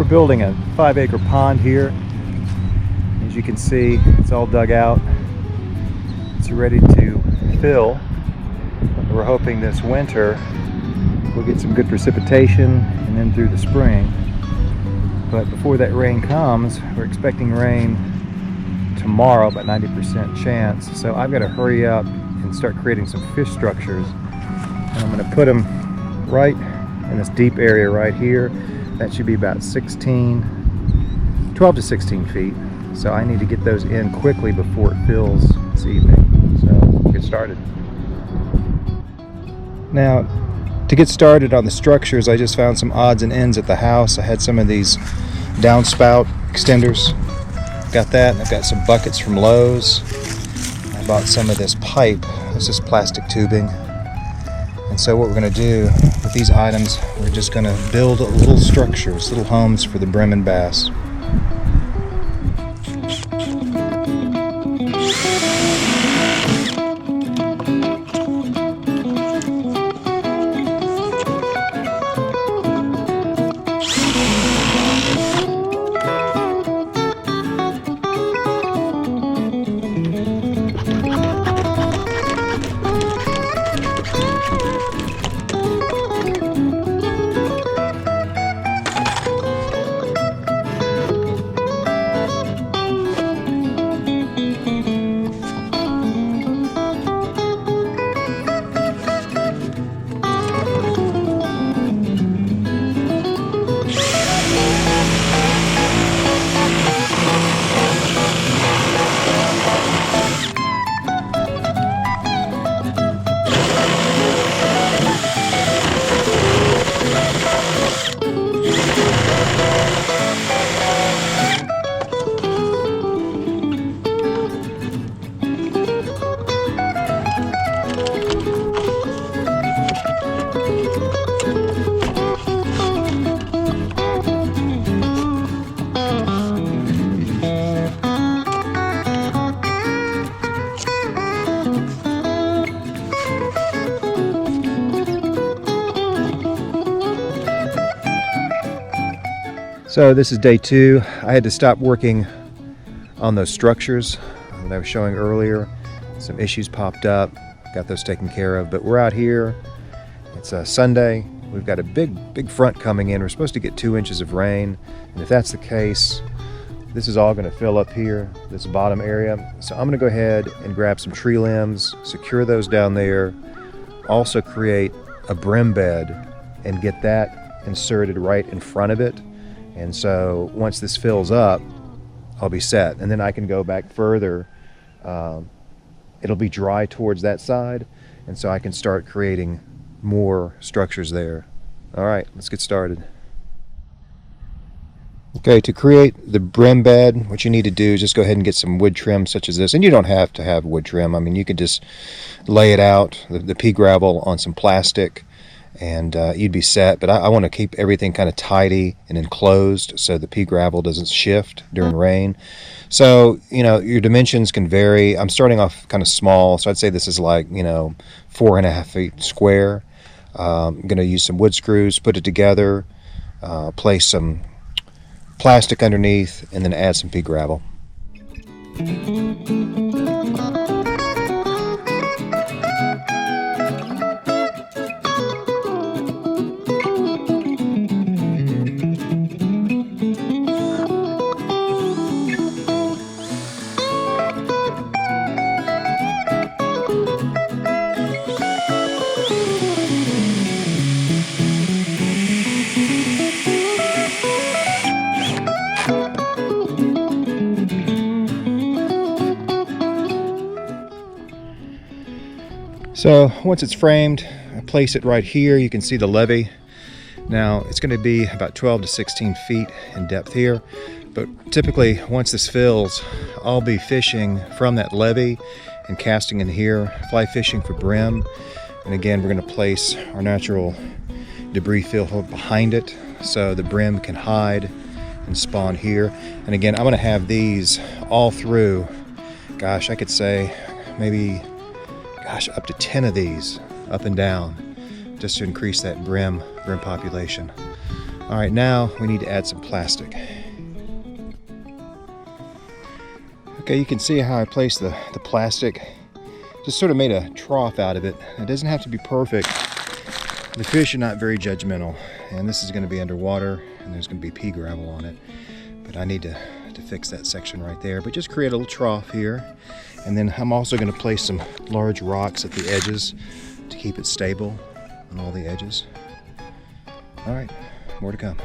we're building a 5-acre pond here. As you can see, it's all dug out. It's ready to fill. We're hoping this winter we'll get some good precipitation and then through the spring. But before that rain comes, we're expecting rain tomorrow, about 90% chance. So I've got to hurry up and start creating some fish structures. And I'm going to put them right in this deep area right here. That should be about 12 to 16 feet. So I need to get those in quickly before it fills this evening. So we'll get started. Now, to get started on the structures, I just found some odds and ends at the house. I had some of these downspout extenders. Got that. I've got some buckets from Lowe's. I bought some of this pipe. This is plastic tubing. And so what we're going to do with these items, we're just going to build little structures, little homes for the brim and bass. So this is day 2. I had to stop working on those structures that I was showing earlier. Some issues popped up, got those taken care of, but we're out here. It's a Sunday. We've got a big front coming in. We're supposed to get 2 inches of rain, and if that's the case, this is all going to fill up here, this bottom area. So I'm going to go ahead and grab some tree limbs, secure those down there, also create a brim bed and get that inserted right in front of it. And so once this fills up, I'll be set. And then I can go back further. It'll be dry towards that side. And so I can start creating more structures there. All right, let's get started. Okay, to create the brim bed, what you need to do is just go ahead and get some wood trim such as this. And you don't have to have wood trim. I mean, you could just lay it out, the pea gravel on some plastic, and you'd be set. But I want to keep everything kind of tidy and enclosed so the pea gravel doesn't shift during rain. So, you know, your dimensions can vary. I'm starting off kind of small, so I'd say this is like, 4.5 feet square. I'm going to use some wood screws, put it together, place some plastic underneath, and then add some pea gravel. So once it's framed, I place it right here. You can see the levee. Now it's going to be about 12 to 16 feet in depth here, but typically once this fills, I'll be fishing from that levee and casting in here, fly fishing for brim. And again, we're going to place our natural debris fill behind it so the brim can hide and spawn here. And again, I'm going to have these all through, gosh, I could say maybe up to 10 of these up and down, just to increase that brim population. All All right, now we need to add some plastic. Okay, you can see how I placed the plastic. Just sort of made a trough out of it. It doesn't have to be perfect. The fish are not very judgmental, and this is going to be underwater, and there's going to be pea gravel on it. But I need to fix that section right there. But just create a little trough here, and then I'm also going to place some large rocks at the edges to keep it stable on all the edges. All right, more to come.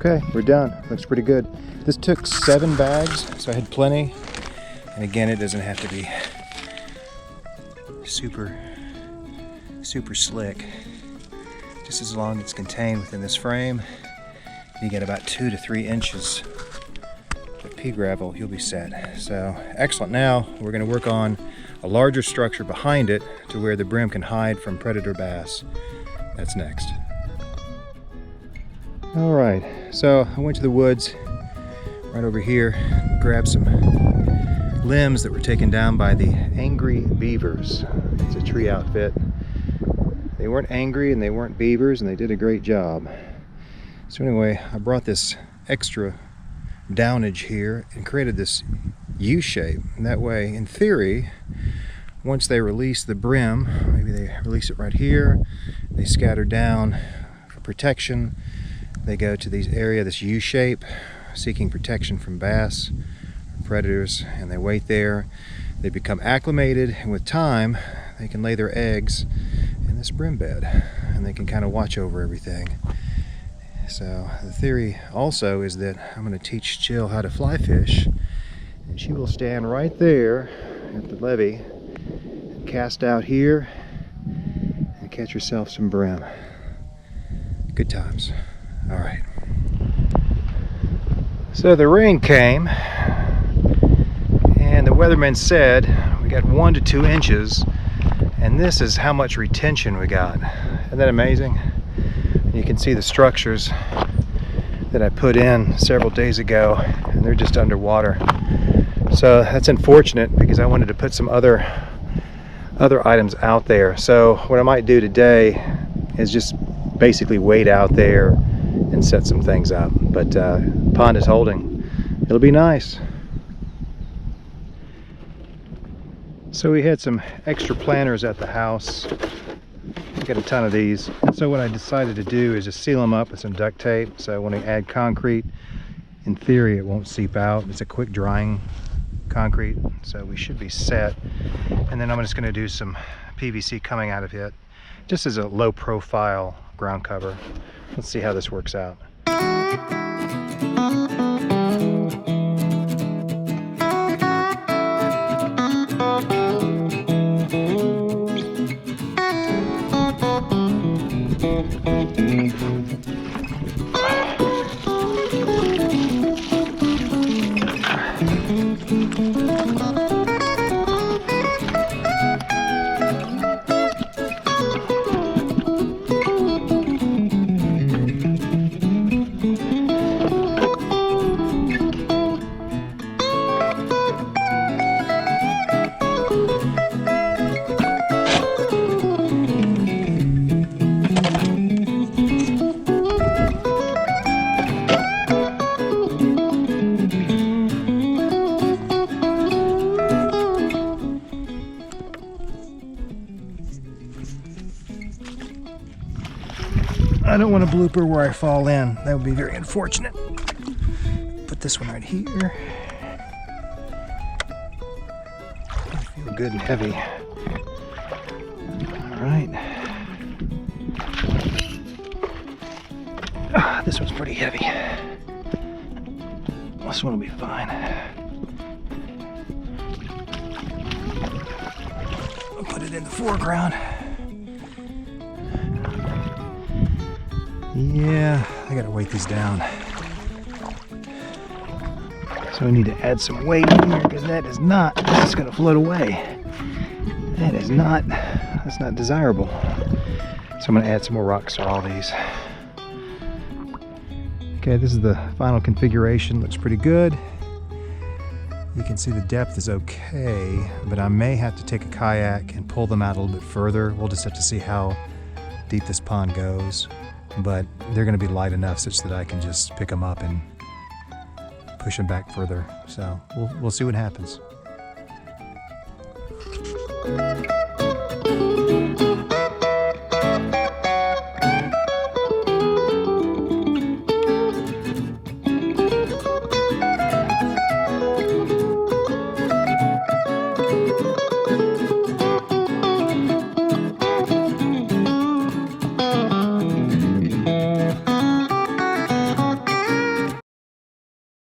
Okay, we're done. Looks pretty good. This took 7 bags, so I had plenty. And again, it doesn't have to be super slick. Just as long as it's contained within this frame, you get about 2 to 3 inches of pea gravel, you'll be set. So excellent. Now we're going to work on a larger structure behind it to where the brim can hide from predator bass. That's next. All right, so I went to the woods right over here, grabbed some limbs that were taken down by the angry beavers. It's a tree outfit. They weren't angry and they weren't beavers, and they did a great job. So anyway, I brought this extra downage here and created this U shape. And that way, in theory, once they release the brim, maybe they release it right here, they scatter down for protection. They go to these area, this U shape, seeking protection from bass, predators, and they wait there. They become acclimated, and with time, they can lay their eggs in this brim bed, and they can kind of watch over everything. So the theory also is that I'm going to teach Jill how to fly fish, and she will stand right there at the levee, and cast out here, and catch herself some brim. Good times. All right. So the rain came, and the weatherman said we got 1 to 2 inches, and this is how much retention we got. Isn't that amazing? You can see the structures that I put in several days ago, and they're just underwater. So that's unfortunate because I wanted to put some other items out there. So what I might do today is just basically wait out there and set some things up. But pond is holding. It'll be nice. So we had some extra planters at the house. I got a ton of these. So what I decided to do is just seal them up with some duct tape. So when I add concrete, in theory it won't seep out. It's a quick drying concrete, so we should be set. And then I'm just going to do some PVC coming out of it, just as a low profile ground cover. Let's see how this works out. I don't want a blooper where I fall in. That would be very unfortunate. Put this one right here. I feel good and heavy. All right. This one's pretty heavy. This one will be fine. I'll put it in the foreground. Yeah, I gotta weight these down. So we need to add some weight in here because that is not, this is gonna float away. That's not desirable. So I'm gonna add some more rocks to all these. Okay, this is the final configuration. Looks pretty good. You can see the depth is okay, but I may have to take a kayak and pull them out a little bit further. We'll just have to see how deep this pond goes. But they're gonna be light enough such that I can just pick them up and push them back further. So we'll see what happens.